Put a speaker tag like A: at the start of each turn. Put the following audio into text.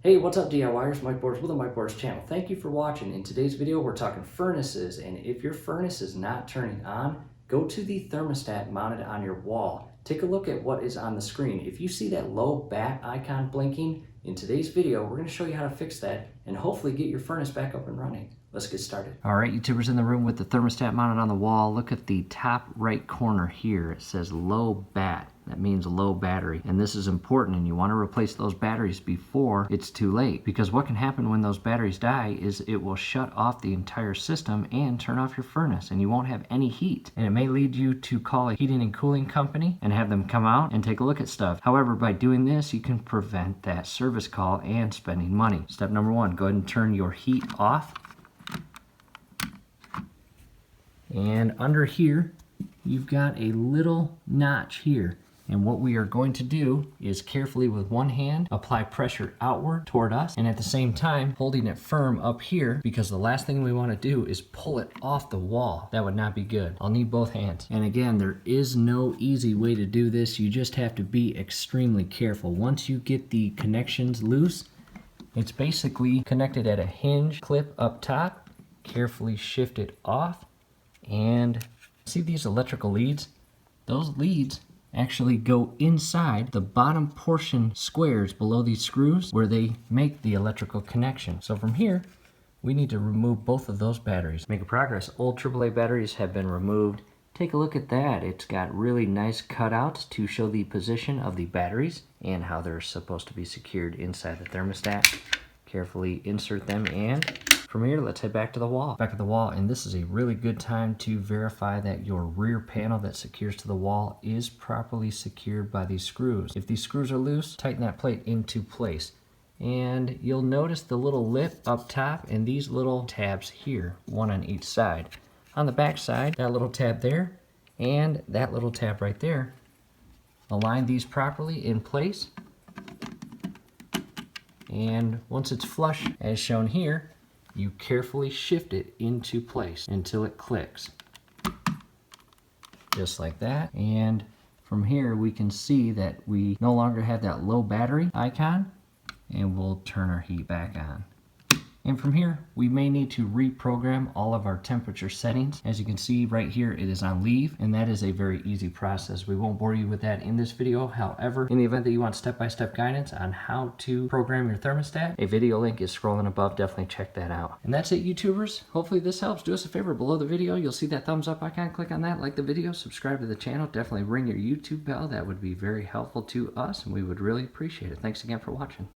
A: Hey, what's up DIYers? Mike Boards with the Mike Boards channel. Thank you for watching. In today's video, we're talking furnaces, and if your furnace is not turning on, go to the thermostat mounted on your wall. Take a look at what is on the screen. If you see that low bat icon blinking, in today's video, we're going to show you how to fix that and hopefully get your furnace back up and running. Let's get started. All right, YouTubers in the room with the thermostat mounted on the wall, look at the top right corner here. It says low bat. That means low battery. And this is important, and you want to replace those batteries before it's too late. Because what can happen when those batteries die is it will shut off the entire system and turn off your furnace, and you won't have any heat. And it may lead you to call a heating and cooling company and have them come out and take a look at stuff. However, by doing this, you can prevent that service call and spending money. Step number one, go ahead and turn your heat off. And under here, you've got a little notch here. And what we are going to do is carefully with one hand apply pressure outward toward us, and at the same time holding it firm up here, because the last thing we want to do is pull it off the wall. That would not be good. I'll need both hands. And again, there is no easy way to do this. You just have to be extremely careful. Once you get the connections loose, it's basically connected at a hinge clip up top. Carefully shift it off, and see these electrical leads? Those leads actually go inside the bottom portion squares below these screws where they make the electrical connection. So from here, we need to remove both of those batteries. Making progress. Old AAA batteries have been removed. Take a look at that. It's got really nice cutouts to show the position of the batteries and how they're supposed to be secured inside the thermostat. Carefully insert them, and from here, let's head back to the wall. Back to the wall, and this is a really good time to verify that your rear panel that secures to the wall is properly secured by these screws. If these screws are loose, tighten that plate into place. And you'll notice the little lip up top and these little tabs here, one on each side. On the back side, that little tab there and that little tab right there. Align these properly in place. And once it's flush, as shown here, you carefully shift it into place until it clicks. Just like that. And from here we can see that we no longer have that low battery icon, and we'll turn our heat back on. And from here, we may need to reprogram all of our temperature settings. As you can see right here, it is on leave, and that is a very easy process. We won't bore you with that in this video. However, in the event that you want step-by-step guidance on how to program your thermostat, a video link is scrolling above. Definitely check that out. And that's it, YouTubers. Hopefully this helps. Do us a favor, below the video, you'll see that thumbs up icon. Click on that, like the video, subscribe to the channel. Definitely ring your YouTube bell. That would be very helpful to us, and we would really appreciate it. Thanks again for watching.